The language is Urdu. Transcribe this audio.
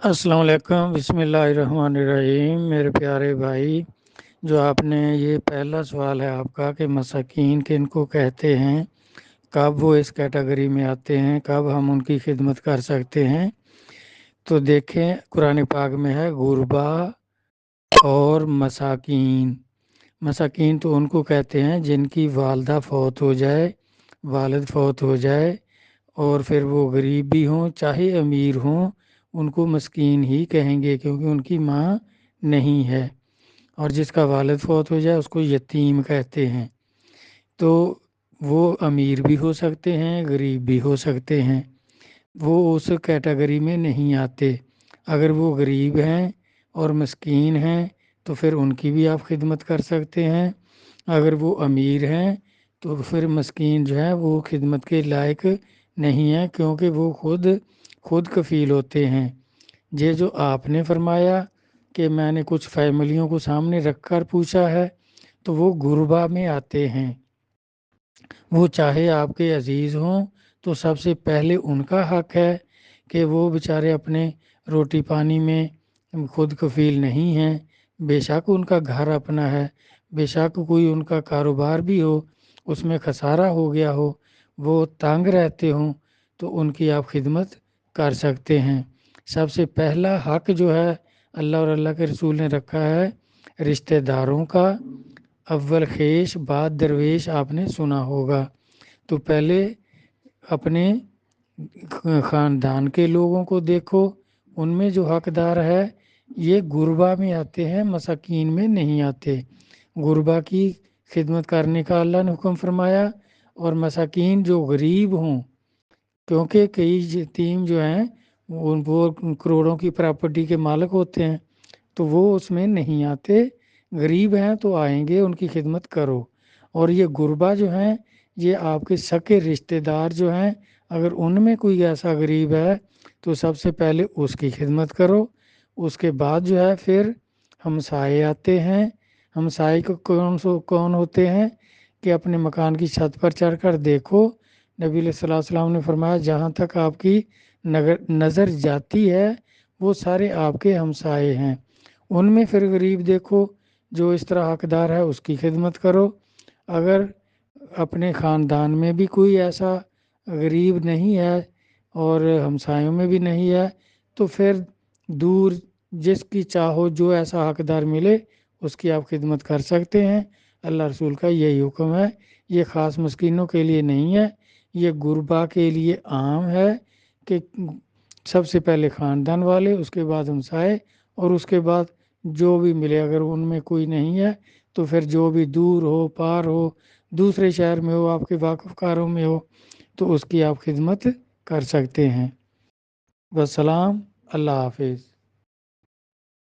السلام علیکم، بسم اللہ الرحمن الرحیم۔ میرے پیارے بھائی، جو آپ نے یہ پہلا سوال ہے آپ کا کہ مساکین کن کو کہتے ہیں، کب وہ اس کیٹیگری میں آتے ہیں، کب ہم ان کی خدمت کر سکتے ہیں، تو دیکھیں قرآن پاک میں ہے غربا اور مساکین۔ مساکین تو ان کو کہتے ہیں جن کی والدہ فوت ہو جائے، والد فوت ہو جائے، اور پھر وہ غریب بھی ہوں چاہے امیر ہوں، ان کو مسکین ہی کہیں گے کیونکہ ان کی ماں نہیں ہے۔ اور جس کا والد فوت ہو جائے اس کو یتیم کہتے ہیں۔ تو وہ امیر بھی ہو سکتے ہیں، غریب بھی ہو سکتے ہیں، وہ اس کیٹیگری میں نہیں آتے۔ اگر وہ غریب ہیں اور مسکین ہیں تو پھر ان کی بھی آپ خدمت کر سکتے ہیں۔ اگر وہ امیر ہیں تو پھر مسکین جو ہے وہ خدمت کے لائق نہیں ہے، کیونکہ وہ خود کفیل ہوتے ہیں۔ یہ جو آپ نے فرمایا کہ میں نے کچھ فیملیوں کو سامنے رکھ کر پوچھا ہے، تو وہ غربا میں آتے ہیں۔ وہ چاہے آپ کے عزیز ہوں تو سب سے پہلے ان کا حق ہے کہ وہ بیچارے اپنے روٹی پانی میں خود کفیل نہیں ہیں۔ بے شک ان کا گھر اپنا ہے، بے شک کوئی ان کا کاروبار بھی ہو اس میں خسارہ ہو گیا ہو، وہ تنگ رہتے ہوں، تو ان کی آپ خدمت کر سکتے ہیں۔ سب سے پہلا حق جو ہے اللہ اور اللہ کے رسول نے رکھا ہے رشتہ داروں کا، اول خیش بعد درویش، آپ نے سنا ہوگا۔ تو پہلے اپنے خاندان کے لوگوں کو دیکھو، ان میں جو حقدار ہے یہ غربا میں آتے ہیں، مساکین میں نہیں آتے۔ غربا کی خدمت کرنے کا اللہ نے حکم فرمایا، اور مساکین جو غریب ہوں، کیونکہ کئی یتیم جو ہیں وہ کروڑوں کی پراپرٹی کے مالک ہوتے ہیں، تو وہ اس میں نہیں آتے۔ غریب ہیں تو آئیں گے، ان کی خدمت کرو۔ اور یہ غربا جو ہیں یہ آپ کے سکے رشتہ دار جو ہیں، اگر ان میں کوئی ایسا غریب ہے تو سب سے پہلے اس کی خدمت کرو۔ اس کے بعد جو ہے پھر ہمسائے آتے ہیں۔ ہمسائے کو کون ہوتے ہیں کہ اپنے مکان کی چھت پر چڑھ کر دیکھو، نبی علیہ الصلوۃ والسلام نے فرمایا جہاں تک آپ کی نظر جاتی ہے وہ سارے آپ کے ہمسائے ہیں۔ ان میں پھر غریب دیکھو، جو اس طرح حقدار ہے اس کی خدمت کرو۔ اگر اپنے خاندان میں بھی کوئی ایسا غریب نہیں ہے اور ہمسایوں میں بھی نہیں ہے تو پھر دور جس کی چاہو جو ایسا حقدار ملے اس کی آپ خدمت کر سکتے ہیں۔ اللہ رسول کا یہی حکم ہے، یہ خاص مسکینوں کے لیے نہیں ہے، یہ غربا کے لیے عام ہے کہ سب سے پہلے خاندان والے، اس کے بعد ہمسائے، اور اس کے بعد جو بھی ملے۔ اگر ان میں کوئی نہیں ہے تو پھر جو بھی دور ہو، پار ہو، دوسرے شہر میں ہو، آپ کے واقف کاروں میں ہو، تو اس کی آپ خدمت کر سکتے ہیں۔ والسلام، اللہ حافظ۔